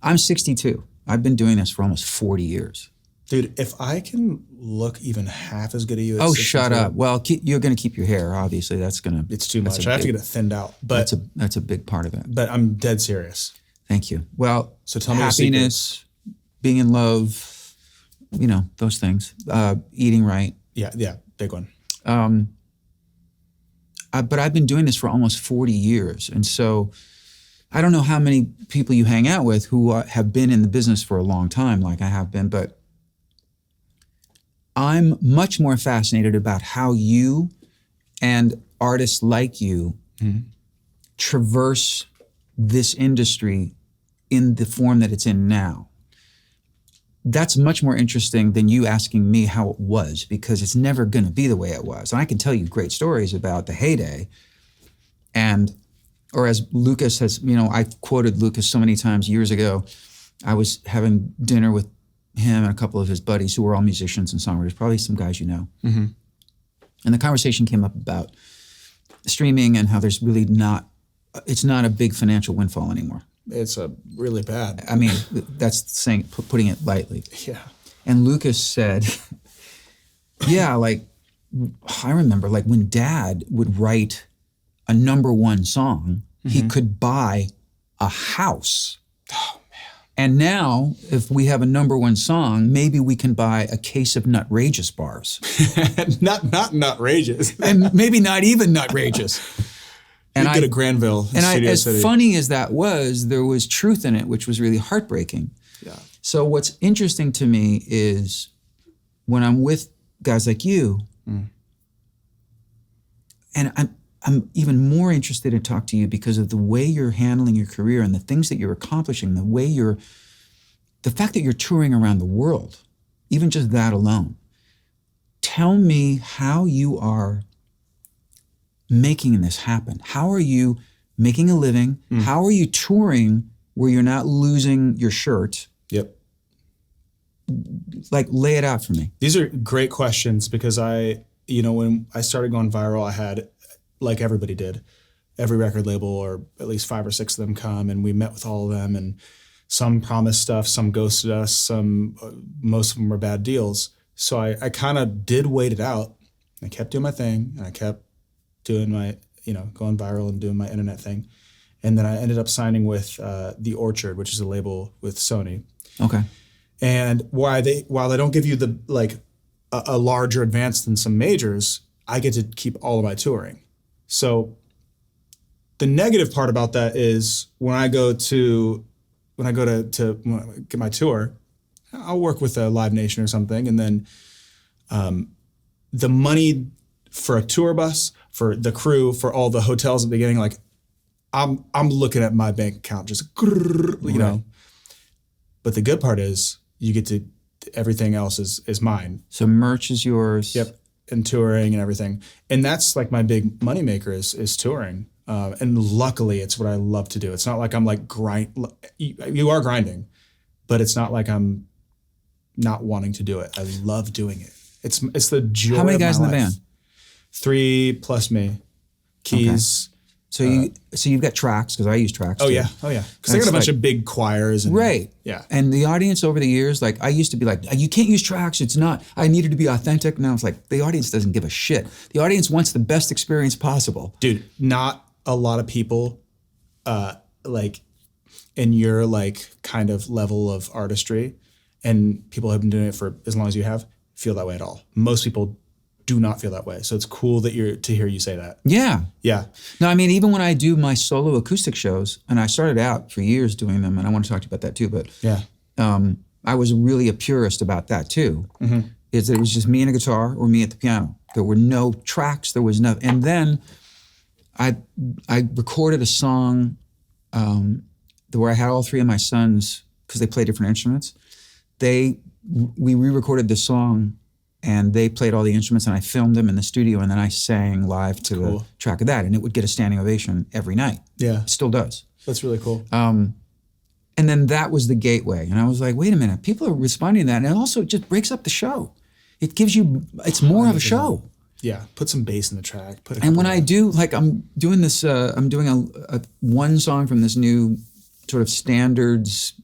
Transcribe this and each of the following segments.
I'm 62. I've been doing this for almost 40 years. Dude, if I can look even half as good as you at 62, shut up. Well, you're going to keep your hair, obviously. It's too much. I have to get it thinned out. But that's a big part of it. But I'm dead serious. Thank you. Well, so tell me happiness, being in love, those things. Eating right. Yeah, big one. But I've been doing this for almost 40 years. And so I don't know how many people you hang out with who have been in the business for a long time, like I have been, but I'm much more fascinated about how you and artists like you traverse this industry in the form that it's in now. That's much more interesting than you asking me how it was, because it's never going to be the way it was. And I can tell you great stories about the heyday. Or as Lucas has, I've quoted Lucas so many times years ago. I was having dinner with him and a couple of his buddies who were all musicians and songwriters, probably some guys you know. Mm-hmm. And the conversation came up about streaming and how there's really it's not a big financial windfall anymore. It's a really bad. I mean, that's putting it lightly. Yeah. And Lucas said, yeah, like, I remember like when Dad would write a number one song, he could buy a house. Oh, man. And now, if we have a number one song, maybe we can buy a case of Nutrageous bars. not Nutrageous. And maybe not even Nutrageous. And get a Granville in Studio as City. Funny as that was, there was truth in it, which was really heartbreaking. Yeah. So what's interesting to me is when I'm with guys like you, and I'm even more interested to talk to you because of the way you're handling your career and the things that you're accomplishing, the fact that you're touring around the world, even just that alone. Tell me how you are making this happen. How are you making a living? How are you touring where you're not losing your shirt? Yep. Like, lay it out for me. These are great questions because when I started going viral, I had, like everybody did, every record label or at least 5 or 6 of them come, and we met with all of them, and some promised stuff, some ghosted us, most of them were bad deals. So I kind of did wait it out. I kept doing my thing, and I kept doing my, going viral and doing my internet thing. And then I ended up signing with The Orchard, which is a label with Sony. Okay. And while they don't give you a larger advance than some majors, I get to keep all of my touring. So the negative part about that is when I go to get my tour, I'll work with a Live Nation or something, and then the money for a tour bus, for the crew, for all the hotels at the beginning, like I'm looking at my bank account just know. But the good part is you get to, everything else is mine. So merch is yours. Yep. And touring and everything. And that's like my big moneymaker is touring. And luckily it's what I love to do. It's not like I'm like you are grinding, but it's not like I'm not wanting to do it. I love doing it. It's the joy of my life. How many guys in the band? 3 plus me. Keys. Okay. So you've got tracks, because I use tracks too. Yeah. Because I got a bunch of big choirs. Right. Yeah. And the audience over the years, like I used to be like, you can't use tracks. It's not, I needed to be authentic. Now it's like, the audience doesn't give a shit. The audience wants the best experience possible. Dude, not a lot of people like in your like kind of level of artistry, and people have been doing it for as long as you have, feel that way at all. Most people do not feel that way. So it's cool that to hear you say that. Yeah. Yeah. No, I mean, even when I do my solo acoustic shows, and I started out for years doing them, and I want to talk to you about that too, but yeah, I was really a purist about that too. Is that it was just me and a guitar or me at the piano. There were no tracks, there was nothing. And then I recorded a song where I had all 3 of my sons, because they play different instruments. We re-recorded the song, and they played all the instruments, and I filmed them in the studio, and then I sang live to the track of that, and it would get a standing ovation every night. Yeah. It still does. That's really cool. And then that was the gateway, and I was like, wait a minute, people are responding to that, and it also just breaks up the show. It gives you, it's more of a show. Yeah, put some bass in the track. And when I do, like I'm doing this, I'm doing a one song from this new sort of standards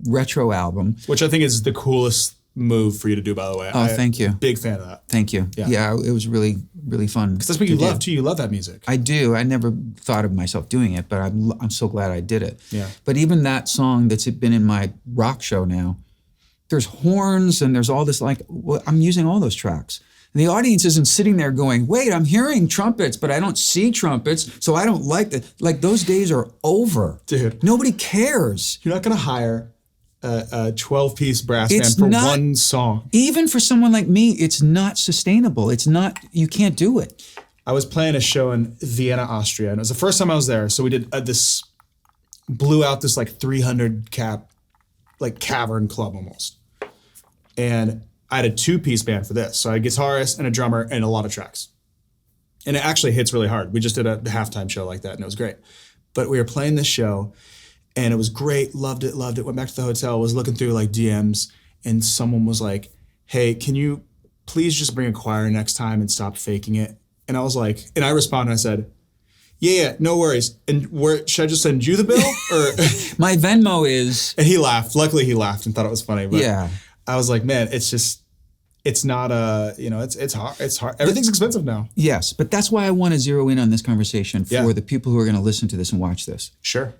retro album. Which I think is the coolest move for you to do, by the way. Oh, thank you. Big fan of that. Thank you. Yeah, it was really, really fun. Because that's what you love too. You love that music. I do. I never thought of myself doing it, but I'm so glad I did it. Yeah. But even that song that's been in my rock show now, there's horns and there's all this I'm using all those tracks. And the audience isn't sitting there going, wait, I'm hearing trumpets, but I don't see trumpets, so I don't like that. Like, those days are over. Dude. Nobody cares. You're not going to hire a 12-piece brass band for one song. Even for someone like me, it's not sustainable. It's not, you can't do it. I was playing a show in Vienna, Austria, and it was the first time I was there. So we did blew out this 300 cap, cavern club almost. And I had a 2-piece band for this. So I had a guitarist and a drummer and a lot of tracks. And it actually hits really hard. We just did a halftime show like that, and it was great. But we were playing this show, and it was great. Loved it. Went back to the hotel, was looking through DMs, and someone was like, hey, can you please just bring a choir next time and stop faking it? And I was like, and I responded, I said, yeah, no worries. And should I just send you the bill? Or My Venmo is... And he laughed. Luckily, he laughed and thought it was funny. But yeah. I was like, man, it's not it's hard. It's hard. Everything's expensive now. Yes, but that's why I want to zero in on this conversation for the people who are going to listen to this and watch this. Sure.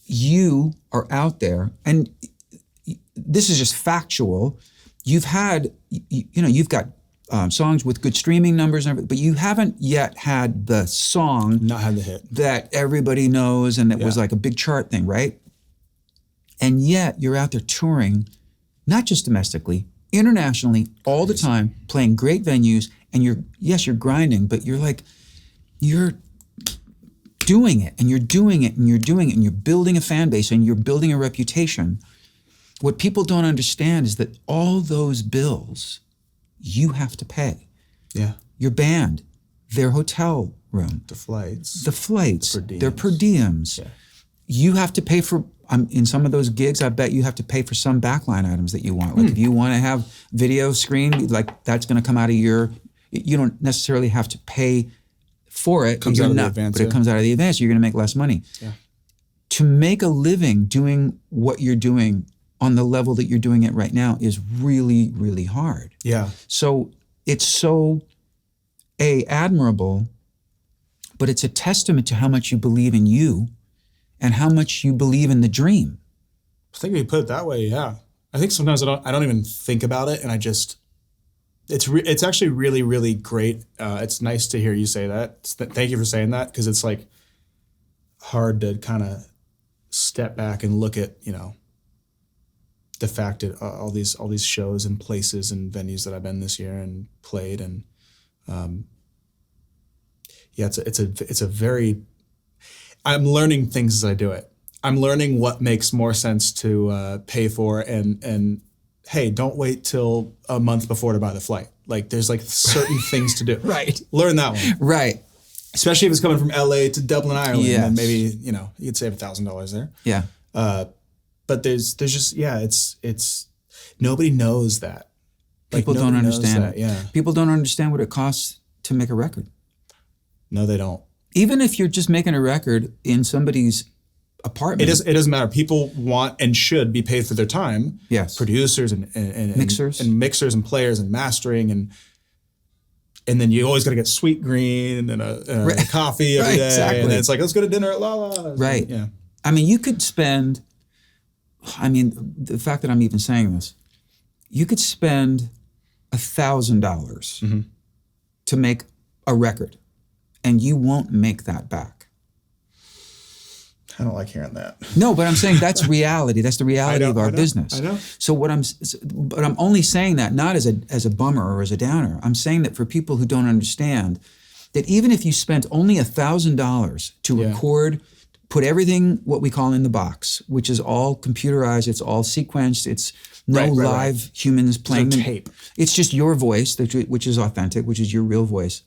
You are out there, and this is just factual. You've had, you've got songs with good streaming numbers and everything, but you haven't yet had the song. Not had the hit. That everybody knows and that was like a big chart thing, right? And yet you're out there touring, not just domestically, internationally, all the time, playing great venues, and you're grinding, but you're doing it, and you're doing it, and you're doing it, and you're building a fan base, and you're building a reputation. What people don't understand is that all those bills you have to pay. Yeah. Your band, their hotel room. The flights. Their per diems. Yeah. You have to pay for, in some of those gigs, I bet you have to pay for some backline items that you want. Like if you want to have video screen, that's going to come out of you don't necessarily have to pay for it. It comes out of the advance. But it comes out of the advance. You're going to make less money. Yeah. To make a living doing what you're doing on the level that you're doing it right now is really, really hard. Yeah. So it's so, admirable, but it's a testament to how much you believe in you and how much you believe in the dream. I think if you put it that way, yeah. I think sometimes I don't even think about it, and I just, it's actually really, really great. It's nice to hear you say that. Thank you for saying that, because it's hard to kind of step back and look at, the fact that all these shows and places and venues that I've been this year and played, and it's a very, I'm learning things as I do it. I'm learning what makes more sense to pay for, and hey, don't wait till a month before to buy the flight. There's certain things to do. Right. Learn that one. Right. Especially if it's coming from LA to Dublin, Ireland, yes. then maybe, you could save $1,000 there. Yeah. But there's just, it's nobody knows that. People don't understand it. Yeah. People don't understand what it costs to make a record. No, they don't. Even if you're just making a record in somebody's apartment. It doesn't matter. People want and should be paid for their time. Yes. Producers and mixers. And mixers and players and mastering, and then you always got to get sweet green and a coffee every day. Exactly. And then it's let's go to dinner at La La. Right. Yeah. You could spend, the fact that I'm even saying this, you could spend $1,000 to make a record, and you won't make that back. I don't like hearing that. No, but I'm saying that's reality. That's the reality of our business. I know. So but I'm only saying that not as a bummer or as a downer. I'm saying that for people who don't understand that even if you spent only $1,000 to record, put everything what we call in the box, which is all computerized, it's all sequenced, it's no live humans playing no tape. It's just your voice, which is authentic, which is your real voice.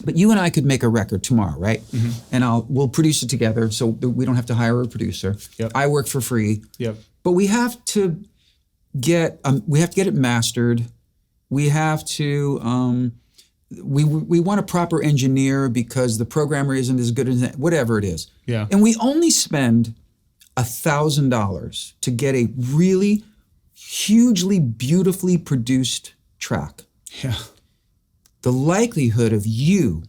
But you and I could make a record tomorrow, right? Mm-hmm. And we'll produce it together, so we don't have to hire a producer. Yep. I work for free. Yep. But we have to get it mastered. We have to we want a proper engineer because the programmer isn't as good as whatever it is. Yeah. And we only spend $1,000 to get a really hugely beautifully produced track, Yeah. the likelihood of you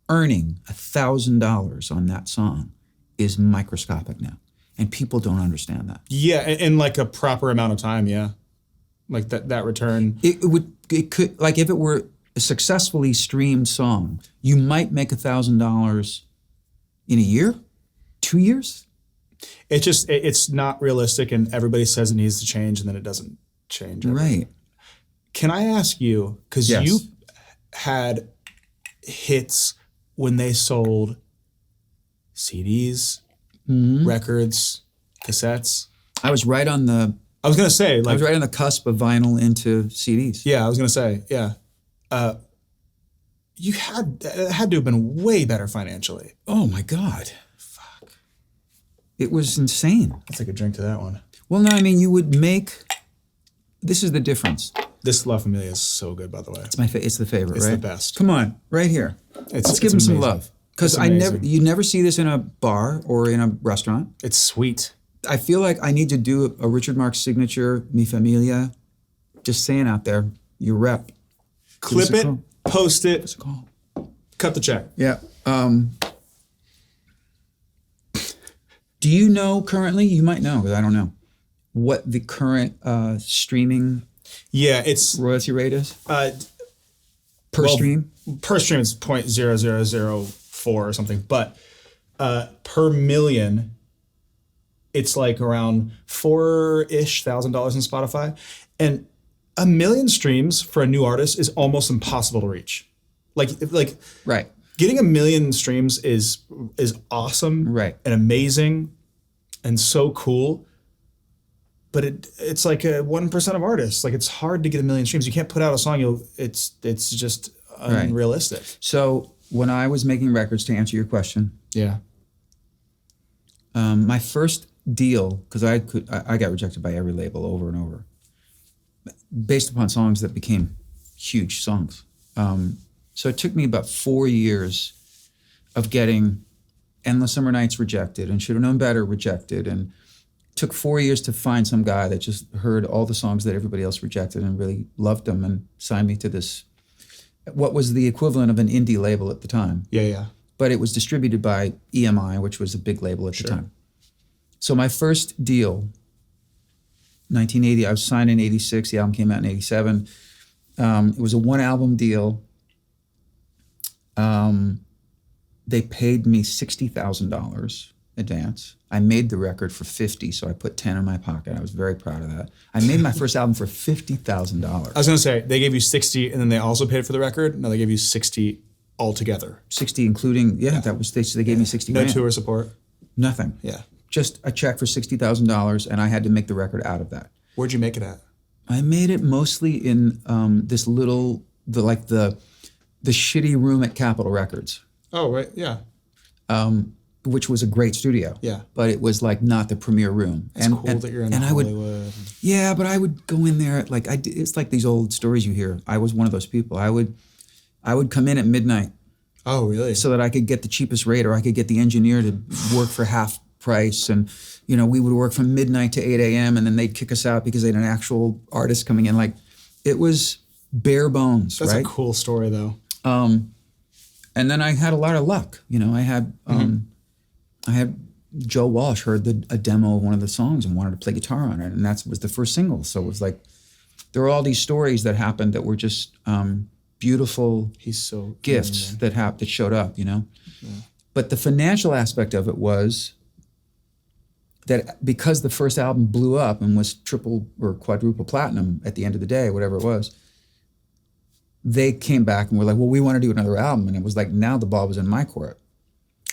earning $1,000 on that song is microscopic now. And people don't understand that. Yeah, in like a proper amount of time, yeah. Like that return. It could, like if it were a successfully streamed song, you might make $1,000 in a year, 2 years. It's not realistic, and everybody says it needs to change, and then it doesn't change. Right. Can I ask you, because Yes. you had hits when they sold CDs, records, cassettes. I was right on the I was gonna say, I like, was right on the cusp of vinyl into CDs. yeah, I was gonna say, yeah. You had it had to have been way better financially. Oh my God. Fuck. It was insane. I'll take a drink to that one. Well, no, I mean, you would make, this is the difference. This La Familia is so good, by the way. It's the favorite, It's right? the best. Come on, right here. Let's give him some amazing. love. Because It's you never see this in a bar or in a restaurant. It's sweet. I feel like I need to do a Richard Marx signature, Mi Familia. Just saying out there, your rep. Clip it, call? post it, What's it called? cut the check. Yeah. Do you know currently? You might know, because I don't know, what the current streaming Yeah, it's royalty rate is per well, stream? per stream it's 0.0004 or something, but per million, it's like around $4,000 in Spotify, and 1 million streams for a new artist is almost impossible to reach. Like Right. getting 1 million streams is awesome, Right. and amazing, and so cool. But it's like 1% of artists. Like, it's hard to get 1 million streams. You can't put out a song. It's just unrealistic. So when I was making records, to answer your question, Yeah. my first deal, because I got rejected by every label over and over, based upon songs that became huge songs. So it took me about 4 years of getting Endless Summer Nights rejected and Should Have Known Better rejected, and it took 4 years to find some guy that just heard all the songs that everybody else rejected and really loved them and signed me to this, what was the equivalent of an indie label at the time. Yeah. But it was distributed by EMI, which was a big label at the time. So my first deal, 1980, I was signed in 86, the album came out in 87. It was a 1-album deal. They paid me $60,000 advance. I made the record for $50,000, so I put 10 in my pocket. I was very proud of that. I made my first album for $50,000. I was gonna say, they gave you 60 and then they also paid for the record. No, they gave you 60 altogether. 60 including, that was, they gave me 60 No grand. tour support. Nothing. Yeah. Just a check for $60,000, and I had to make the record out of that. Where'd you make it at? I made it mostly in this little, the shitty room at Capitol Records, Oh, right. Yeah. which was a great studio. Yeah. But it was like not the premier room. It's cool that you're in Hollywood. Yeah, but I would go in there it's like these old stories you hear. I was one of those people. I would come in at midnight Oh, really? so that I could get the cheapest rate, or I could get the engineer to work for half price, and we would work from midnight to 8 a.m. and then they'd kick us out because they had an actual artist coming in. Like, it was bare bones. That's right? a cool story, though. And then I had a lot of luck. I had Joe Walsh heard a demo of one of the songs and wanted to play guitar on it, and that was the first single. So it was like, there were all these stories that happened that were just beautiful He's so gifts that showed up. Yeah. But the financial aspect of it was that because the first album blew up and was triple or quadruple platinum at the end of the day, whatever it was, they came back and were like, well, we want to do another album. And it was like, now the ball was in my court.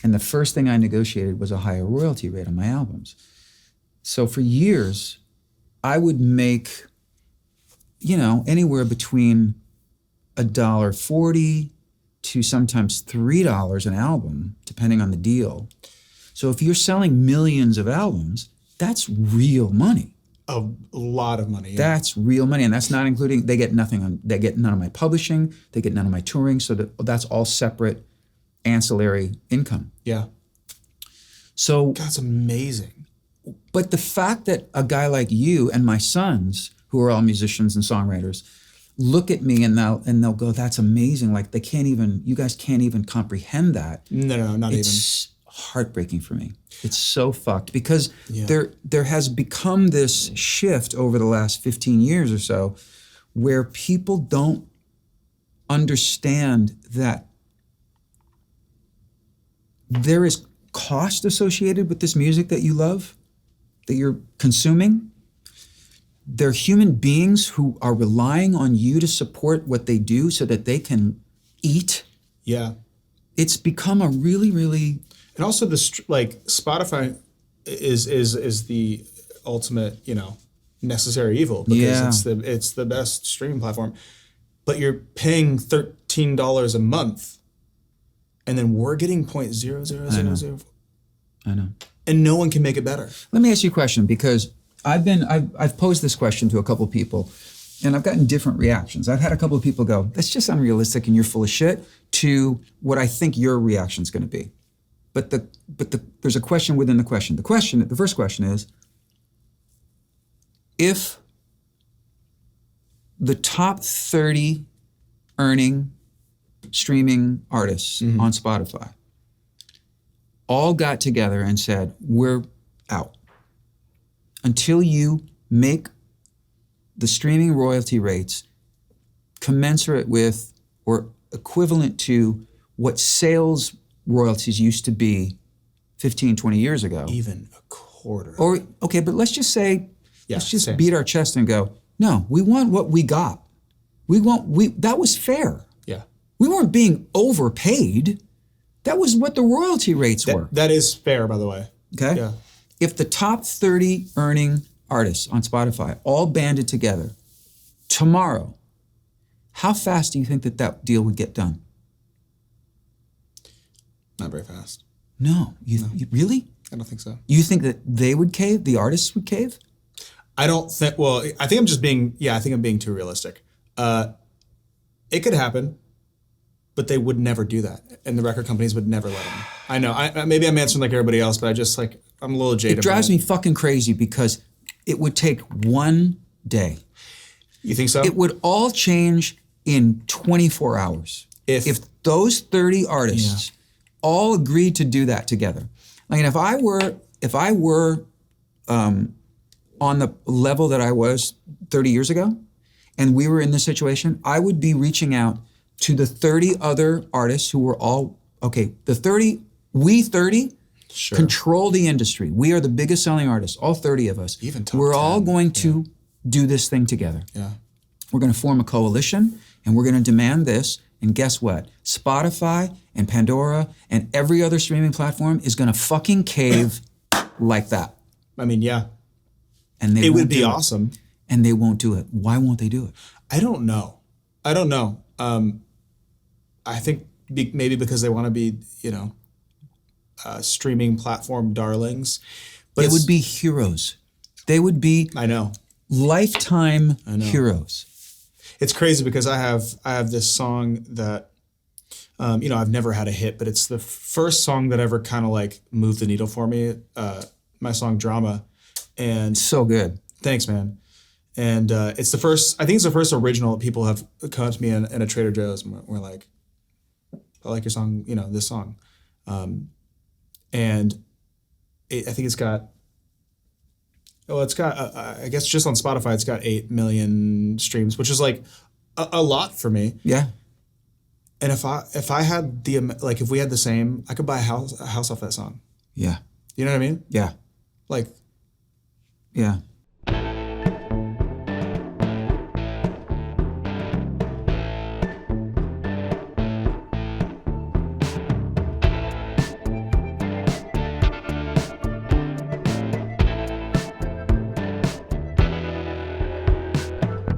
And the first thing I negotiated was a higher royalty rate on my albums. So for years, I would make, anywhere between $1.40 to sometimes $3 an album, depending on the deal. So if you're selling millions of albums, that's real money. A lot of money. Yeah. That's real money, and that's not including, they get none of my publishing, they get none of my touring, so that's all separate ancillary income. Yeah. So That's amazing. But the fact that a guy like you and my sons, who are all musicians and songwriters, look at me and they'll go, that's amazing. Like you guys can't even comprehend that. No, not even. It's heartbreaking for me. It's so fucked because there has become this shift over the last 15 years or so where people don't understand that there is cost associated with this music that you love, that you're consuming. They're human beings who are relying on you to support what they do so that they can eat. Yeah. It's become a really, really... And also Spotify is the ultimate, necessary evil because it's the best streaming platform. But you're paying $13 a month and then we're getting 0.0000. I know. And no one can make it better. Let me ask you a question because I've posed this question to a couple people and I've gotten different reactions. I've had a couple of people go, that's just unrealistic and you're full of shit, to what I think your reaction's gonna be. But there's a question within the question. The first question is, if the top 30 earning streaming artists on Spotify all got together and said, we're out. Until you make the streaming royalty rates commensurate with or equivalent to what sales royalties used to be 15, 20 years ago. Even a quarter. Or, okay, but let's just say, let's just beat our chest and go, no, we want what we got. That was fair. Yeah. We weren't being overpaid. That was what the royalty rates were. That is fair, by the way. Okay? Yeah. If the top 30 earning artists on Spotify all banded together tomorrow, how fast do you think that deal would get done? Not very fast. No. You really? I don't think so. You think that they would cave? The artists would cave? I don't think, well, I think I'm being too realistic. It could happen, but they would never do that. And the record companies would never let them. I know, maybe I'm answering like everybody else, but I'm a little jaded. It drives me fucking crazy because it would take one day. You think so? It would all change in 24 hours. If those 30 artists all agreed to do that together. Like, if I were on the level that I was 30 years ago, and we were in this situation, I would be reaching out to the 30 other artists who were all, we 30 control the industry. We are the biggest selling artists, all 30 of us. Even top We're 10, all going to do this thing together. Yeah. We're going to form a coalition, and we're going to demand this. And guess what? Spotify and Pandora and every other streaming platform is going to fucking cave like that. I mean, yeah. And it would be awesome. And they won't do it. Why won't they do it? I don't know. I think maybe because they want to be, streaming platform darlings. But they would be heroes. They would be lifetime heroes. It's crazy because I have this song that, I've never had a hit, but it's the first song that ever kind of like moved the needle for me. My song Drama. And so good. Thanks, man. And it's the first original that people have come up to me in a Trader Joe's and we're like, I like your song, this song. And I think it's got, I guess just on Spotify, it's got 8 million streams, which is like a lot for me. Yeah. And if I had if we had the same, I could buy a house off that song. Yeah. You know what I mean? Yeah. Like. Yeah.